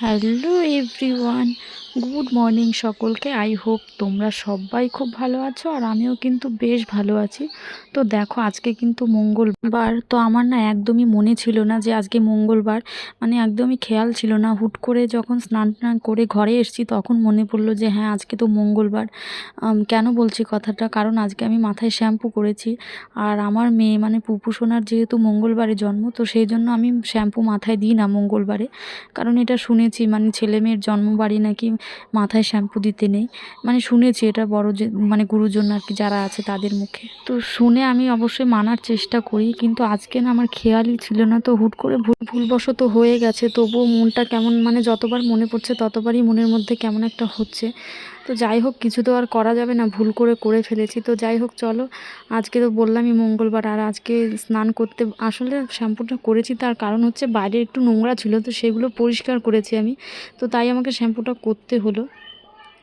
Hello everyone, good morning সকলকে। I hope তোমরা সবাই খুব ভালো আছো, আর আমিও কিন্তু বেশ ভালো আছি। তো দেখো, আজকে কিন্তু মঙ্গলবার। তো আমার না একদমই মনে ছিল না যে আজকে মঙ্গলবার, মানে একদমই খেয়াল ছিল না। হুট করে যখন স্নান টান করে ঘরে এসেছি তখন মনে পড়লো যে হ্যাঁ, আজকে তো মঙ্গলবার। কেন বলছি কথাটা, কারণ আজকে আমি মাথায় শ্যাম্পু করেছি। আর আমার মেয়ে মানে পুপু সোনার যেহেতু মঙ্গলবারে জন্ম, তো সেই জন্য আমি শ্যাম্পু মাথায় দিই না মঙ্গলবারে। কারণ এটা শুনেছি মানে ছেলে মেয়ের জন্মবারে নাকি মাথায় শ্যাম্পু দিতে নেই। মানে শুনেছি এটা বড় যে মানে গুরুজন আর কি যারা আছে তাদের মুখে। তো শুনে আমি অবশ্যই মানার চেষ্টা করি, কিন্তু আজকে না আমার খেয়ালই ছিল না। তো হুট করে ভুলবশত হয়ে গেছে। তবুও মনটা কেমন, মানে যতবার মনে পড়ছে ততবারই মনের মধ্যে কেমন একটা হচ্ছে। তো যাই হোক, কিছু তো আর করা যাবে না, ভুল করে ফেলেছি। তো যাই হোক, চলো, আজকে তো বললামই মঙ্গলবার। আর আজকে স্নান করতে আসলে শ্যাম্পুটা করেছি, তার কারণ হচ্ছে বাইরে একটু নোংরা ছিল, তো সেগুলো পরিষ্কার করেছি আমি। তো তাই আমাকে শ্যাম্পুটা করতে হলো।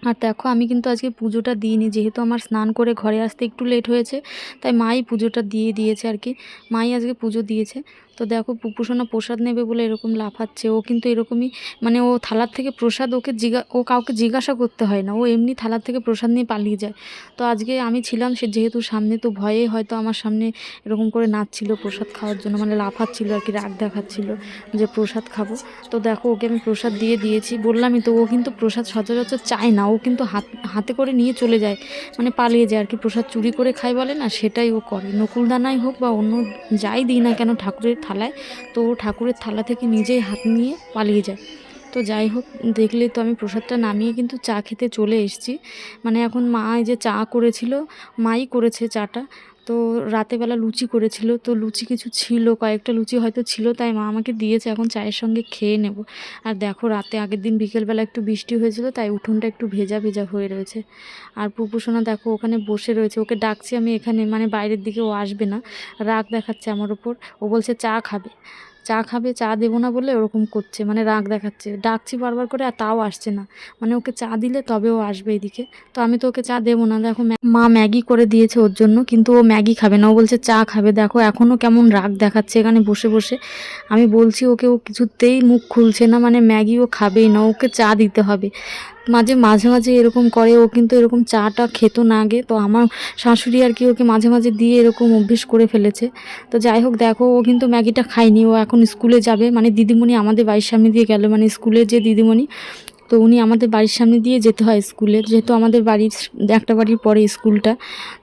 আর দেখো, আমি কিন্তু আজকে পুজোটা দিইনি, যেহেতু আমার স্নান করে ঘরে আসতে একটু লেট হয়েছে। তাই মাই পুজোটা দিয়ে দিয়েছে আর কি। মাই আজকে পুজো দিয়েছে। তো দেখো, পুপুসোনা প্রসাদ নেবে বলে এরকম লাফাচ্ছে। ও কিন্তু এরকমই, মানে ও থালার থেকে প্রসাদ, ও কাউকে জিজ্ঞাসা করতে হয় না, ও এমনি থালার থেকে প্রসাদ নিয়ে পালিয়ে যায়। তো আজকে আমি ছিলাম সে যেহেতু সামনে, তো ভয়ে হয়তো আমার সামনে এরকম করে নাচছিল প্রসাদ খাওয়ার জন্য, মানে লাফাচ্ছিল আর কি, রাগ দেখাচ্ছিল যে প্রসাদ খাবো। তো দেখো, ওকে আমি প্রসাদ দিয়ে দিয়েছি, বললামই তো। ও কিন্তু প্রসাদ সচরাচর চায় না, ও কিন্তু হাতে করে নিয়ে চলে যায়, মানে পালিয়ে যায় আর কি। প্রসাদ চুরি করে খায় বলে না, সেটাই ও করে। নকুলদানাই হোক বা অন্য যাই দিই না কেন ঠাকুরের থালায়, তো ও ঠাকুরের থালা থেকে নিজেই হাত নিয়ে পালিয়ে যায়। তো যাই হোক, দেখলে তো আমি প্রসাদটা নামিয়ে কিন্তু চা খেতে চলে এসেছি। মানে এখন মা এই যে চা করেছিল, মাই করেছে চাটা। তো রাতেবেলা লুচি করেছিল, তো লুচি কিছু ছিল, কয়েকটা লুচি হয়তো ছিল, তাই মা আমাকে দিয়েছে, এখন চায়ের সঙ্গে খেয়ে নেব। আর দেখো, রাতে আগের দিন বিকেলবেলা একটু বৃষ্টি হয়েছিল, তাই উঠোনটা একটু ভেজা ভেজা হয়ে রয়েছে। আর পুপুসোনা দেখো ওখানে বসে রয়েছে, ওকে ডাকছি আমি এখানে, মানে বাইরের দিকে ও আসবে না, রাগ দেখাচ্ছে আমার ওপর। ও বলছে চা খাবে, চা খাবে, চা দেবো না বলে ওরকম করছে, মানে রাগ দেখাচ্ছে। ডাকছি বারবার করে, আর তাও আসছে না। মানে ওকে চা দিলে তবে ও আসবে এদিকে। তো আমি তো ওকে চা দেবো না। দেখো, মা ম্যাগি করে দিয়েছে ওর জন্য, কিন্তু ও ম্যাগি খাবে না, ও বলছে চা খাবে। দেখো এখনও কেমন রাগ দেখাচ্ছে এখানে বসে বসে। আমি বলছি ওকে, ও কিছুতেই মুখ খুলছে না, মানে ম্যাগি ও খাবেই না, ওকে চা দিতে হবে। মাঝে মাঝে এরকম করে। ও কিন্তু এরকম চাটা খেতো না আগে, তো আমার শাশুড়ি আর কি ওকে মাঝে মাঝে দিয়ে এরকম অভ্যেস করে ফেলেছে। তো যাই হোক, দেখো ও কিন্তু ম্যাগিটা খায়নি, ও এখন স্কুলে যাবে। মানে দিদিমণি আমাদের বাড়ির সামনে দিয়ে গেল, মানে স্কুলের যে দিদিমণি, তো উনি আমাদের বাড়ির সামনে দিয়ে যেতে হয় স্কুলে, যেহেতু আমাদের বাড়ির একটা বাড়ির পরে স্কুলটা।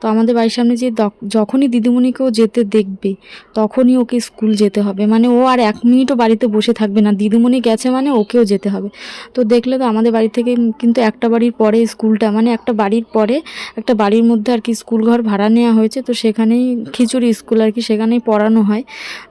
তো আমাদের বাড়ির সামনে যে যখনই দিদিমণিকেও যেতে দেখবে তখনই ওকে স্কুল যেতে হবে, মানে ও আর 1 মিনিটও বাড়িতে বসে থাকবে না, দিদিমণি গেছে মানে ওকেও যেতে হবে। তো দেখলে তো, আমাদের বাড়ি থেকে কিন্তু একটা বাড়ির পরে স্কুলটা, মানে একটা বাড়ির পরে একটা বাড়ির মধ্যে আর কি স্কুল ঘর ভাড়া নেওয়া হয়েছে, তো সেখানেই খিচুড়ি স্কুল আর কি, সেখানেই পড়ানো হয়।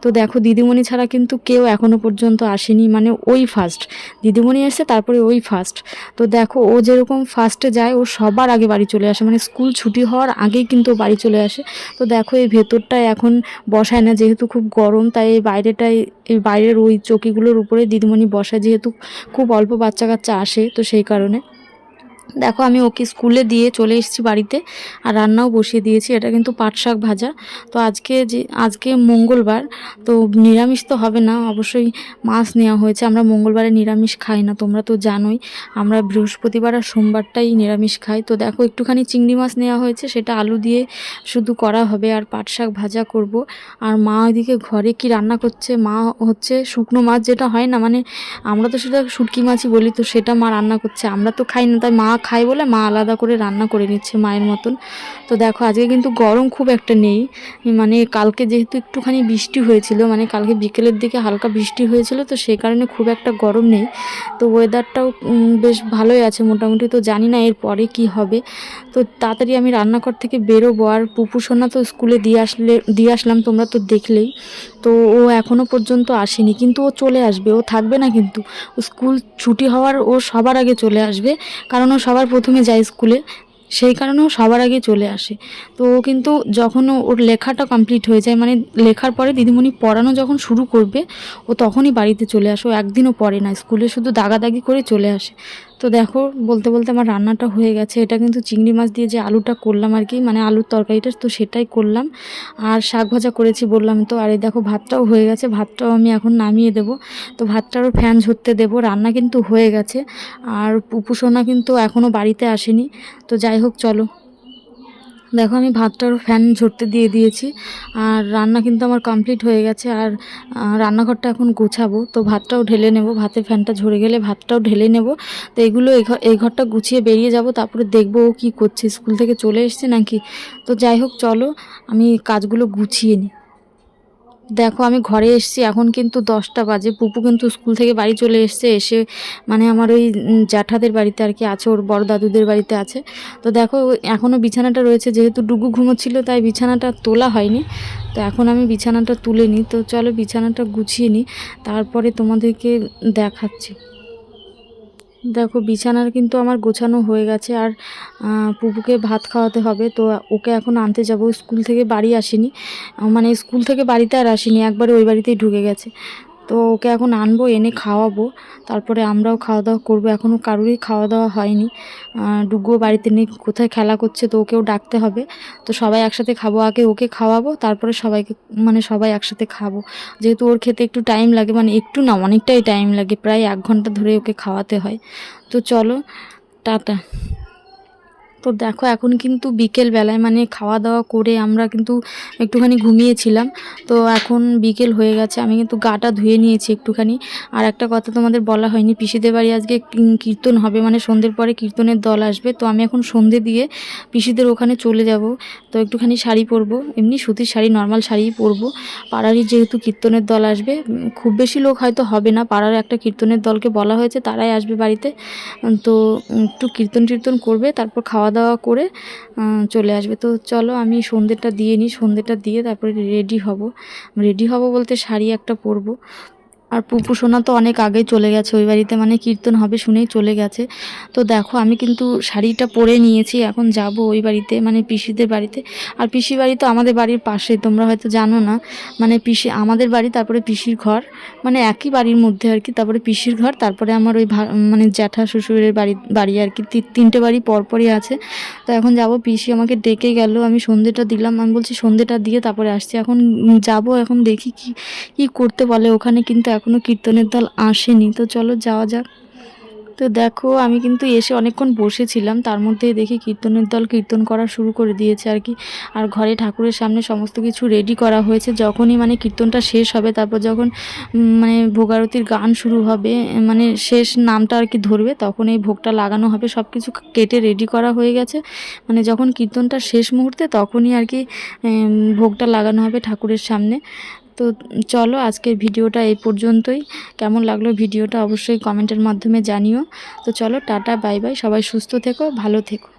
তো দেখো, দিদিমণি ছাড়া কিন্তু কেউ এখনো পর্যন্ত আসেনি, মানে ওই ফার্স্ট দিদিমণি এসে, তারপরে ওই ফার্স্ট। তো দেখো, ও যেরকম ফার্স্টে যায়, ও সবার আগে বাড়ি চলে আসে, মানে স্কুল ছুটি হওয়ার আগেই কিন্তু ও বাড়ি চলে আসে। তো দেখো, এই ভেতরটায় এখন বসায় না, যেহেতু খুব গরম, তাই এই বাইরেটায়, এই বাইরের ওই চৌকিগুলোর উপরে দিদিমণি বসায়, যেহেতু খুব অল্প বাচ্চা কাচ্চা আসে, তো সেই কারণে। দেখো, আমি ওকে স্কুলে দিয়ে চলে এসেছি বাড়িতে, আর রান্নাও বসিয়ে দিয়েছি। এটা কিন্তু পাট শাক ভাজা। তো আজকে মঙ্গলবার, তো নিরামিষ তো হবে না, অবশ্যই মাছ নেওয়া হয়েছে। আমরা মঙ্গলবারে নিরামিষ খাই না, তোমরা তো জানোই। আমরা বৃহস্পতিবার আর সোমবারটাই নিরামিষ খাই। তো দেখো, একটুখানি চিংড়ি মাছ নেওয়া হয়েছে, সেটা আলু দিয়ে শুধু করা হবে, আর পাট শাক ভাজা করব। আর মা ওইদিকে ঘরে কি রান্না করছে, মা হচ্ছে শুকনো মাছ যেটা হয় না, মানে আমরা তো সেটা শুটকি মাছই বলি, তো সেটা মা রান্না করছে। আমরা তো খাই না, তাই মা খায় বলে মা আলাদা করে রান্না করে নিচ্ছে মায়ের মতন। তো দেখো, আজকে কিন্তু গরম খুব একটা নেই, মানে কালকে যেহেতু একটুখানি বৃষ্টি হয়েছিল, মানে কালকে বিকেলের দিকে হালকা বৃষ্টি হয়েছিল, তো সেই কারণে খুব একটা গরম নেই। তো ওয়েদারটাও বেশ ভালোই আছে মোটামুটি। তো জানি না এর পরে কী হবে। তো তাড়াতাড়ি আমি রান্নাঘর থেকে বেরোবো। আর পুপু সোনা তো স্কুলে দিয়ে আসলাম, তোমরা তো দেখলেই। তো ও এখনও পর্যন্ত আসেনি, কিন্তু ও চলে আসবে, ও থাকবে না কিন্তু। স্কুল ছুটি হওয়ার ও সবার আগে চলে আসবে, কারণ ও সবার প্রথমে যায় স্কুলে, সেই কারণেও সবার আগে চলে আসে। তো ও কিন্তু যখন ওর লেখাটা কমপ্লিট হয়ে যায়, মানে লেখার পরে দিদিমণি পড়ানো যখন শুরু করবে, ও তখনই বাড়িতে চলে আসে। ও একদিনও পড়ে না স্কুলে, শুধু দাগাদাগি করে চলে আসে। তো দেখো বলতে বলতে আমার রান্নাটা হয়ে গেছে। এটা কিন্তু চিংড়ি মাছ দিয়ে যে আলুটা করলাম আর কি, মানে আলুর তরকারিটা, তো সেটাই করলাম। আর শাক ভাজা করেছি বললাম তো। আর এই দেখো ভাতটাও হয়ে গেছে, ভাতটাও আমি এখন নামিয়ে দেবো। তো ভাতটারও ফ্যান ঝরতে দেবো। রান্না কিন্তু হয়ে গেছে। আর পুপু সোনা কিন্তু এখনও বাড়িতে আসেনি। তো যাই হোক চলো, দেখো আমি ভাতটারও ফ্যান ঝরতে দিয়ে দিয়েছি। আর রান্না কিন্তু আমার কমপ্লিট হয়ে গেছে। আর রান্নাঘরটা এখন গোছাবো। তো ভাতটাও ঢেলে নেব, ভাতের ফ্যানটা ঝরে গেলে ভাতটাও ঢেলে নেব। তো এগুলো এই ঘরটা গুছিয়ে বেরিয়ে যাব, তারপরে দেখবো ও কী করছে, স্কুল থেকে চলে এসছে নাকি। তো যাই হোক চলো, আমি কাজগুলো গুছিয়ে নিই। দেখো আমি ঘরে এসেছি, এখন কিন্তু 10টা বাজে। পুপু কিন্তু স্কুল থেকে বাড়ি চলে এসছে। এসে মানে আমার ওই জ্যাঠাদের বাড়িতে আর কি আছে, ওর বড় দাদুদের বাড়িতে আছে। তো দেখো এখনও বিছানাটা রয়েছে, যেহেতু ডুগু ঘুমোচ্ছিল তাই বিছানাটা তোলা হয়নি। তো এখন আমি বিছানাটা তুলে নিই। তো চলো বিছানাটা গুছিয়ে নিই, তারপরে তোমাদেরকে দেখাচ্ছি। দেখো বিছানার কিন্তু আমার গোছানো হয়ে গেছে। আর পুপুকে ভাত খাওয়াতে হবে, তো ওকে এখন আনতে যাব। স্কুল থেকে বাড়ি আসেনি, মানে স্কুল থেকে বাড়িতে আর আসেনি, একবারে ওই বাড়িতেই ঢুকে গেছে। তো ওকে এখন আনবো, এনে খাওয়াবো, তারপরে আমরাও খাওয়া দাওয়া করবো। এখনও কারোরই খাওয়া দাওয়া হয়নি। ডুগুও বাড়িতে নেই, কোথায় খেলা করছে, তো ওকেও ডাকতে হবে। তো সবাই একসাথে খাবো, আগে ওকে খাওয়াবো, তারপরে সবাইকে, মানে সবাই একসাথে খাবো। যেহেতু ওর খেতে একটু টাইম লাগে, মানে একটু না অনেকটাই টাইম লাগে, প্রায় 1 ঘন্টা ধরে ওকে খাওয়াতে হয়। তো চলো, টাটা। তো দেখো এখন কিন্তু বিকেল বেলায়, মানে খাওয়া দাওয়া করে আমরা কিন্তু একটুখানি ঘুমিয়েছিলাম। তো এখন বিকেল হয়ে গেছে, আমি কিন্তু গাটা ধুয়ে নিয়েছি একটুখানি। আর একটা কথা তোমাদের বলা হয়নি, পিসিদের বাড়ি আজকে কীর্তন হবে, মানে সন্ধ্যের পরে কীর্তনের দল আসবে। তো আমি এখন সন্ধ্যে দিয়ে পিসিদের ওখানে চলে যাব। তো একটুখানি শাড়ি পরবো, এমনি সুতির শাড়ি, নর্মাল শাড়িই পরবো। পাড়ারই যেহেতু কীর্তনের দল আসবে, খুব বেশি লোক হয়তো হবে না, পাড়ার একটা কীর্তনের দলকে বলা হয়েছে, তারাই আসবে বাড়িতে। তো একটু কীর্তন টীর্তন করবে, তারপর খাওয়া দাওয়া করে চলে আসবে। তো চলো আমি সন্ধ্যেটা দিয়ে নিই, সন্ধ্যেটা দিয়ে তারপরে রেডি হব। রেডি হব বলতে শাড়ি একটা পরবো। আর পুপু সোনা তো অনেক আগেই চলে গেছে ওই বাড়িতে, মানে কীর্তন হবে শুনেই চলে গেছে। তো দেখো আমি কিন্তু শাড়িটা পরে নিয়েছি, এখন যাব ওই বাড়িতে, মানে পিসিদের বাড়িতে। আর পিসি বাড়ি তো আমাদের বাড়ির পাশে, তোমরা হয়তো জানো না। মানে পিসি আমাদের বাড়ি, তারপরে পিসির ঘর, মানে একই বাড়ির মধ্যে আর কি। তারপরে পিসির ঘর, তারপরে আমার ওই মানে জ্যাঠা শ্বশুরের বাড়ি বাড়ি আর কি, 3টে বাড়ি পরপরই আছে। তো এখন যাব, পিসি আমাকে ডেকে গেল, আমি সন্ধ্যেটা দিলাম, আমি বলছি সন্ধ্যেটা দিয়ে তারপরে আসছি। এখন যাব, এখন দেখি কি কি করতে বলে ওখানে, কিন্তু এখনও কীর্তনের দল আসেনি। তো চলো যাওয়া যাক। তো দেখো আমি কিন্তু এসে অনেকক্ষণ বসেছিলাম, তার মধ্যে দেখি কীর্তনের দল কীর্তন করা শুরু করে দিয়েছে আর কি। আর ঘরে ঠাকুরের সামনে সমস্ত কিছু রেডি করা হয়েছে। যখনই মানে কীর্তনটা শেষ হবে, তারপর যখন মানে ভোগারতির গান শুরু হবে, মানে শেষ নামটা আর কি ধরবে, তখন এই ভোগটা লাগানো হবে। সব কিছু কেটে রেডি করা হয়ে গেছে, মানে যখন কীর্তনটা শেষ মুহূর্তে তখনই আর কি ভোগটা লাগানো হবে ঠাকুরের সামনে। তো চলো আজকের ভিডিওটা এই পর্যন্তই। কেমন লাগলো ভিডিওটা অবশ্যই কমেন্টের মাধ্যমে জানিও। তো চলো টাটা, বাই বাই, সবাই সুস্থ থেকো, ভালো থেকো।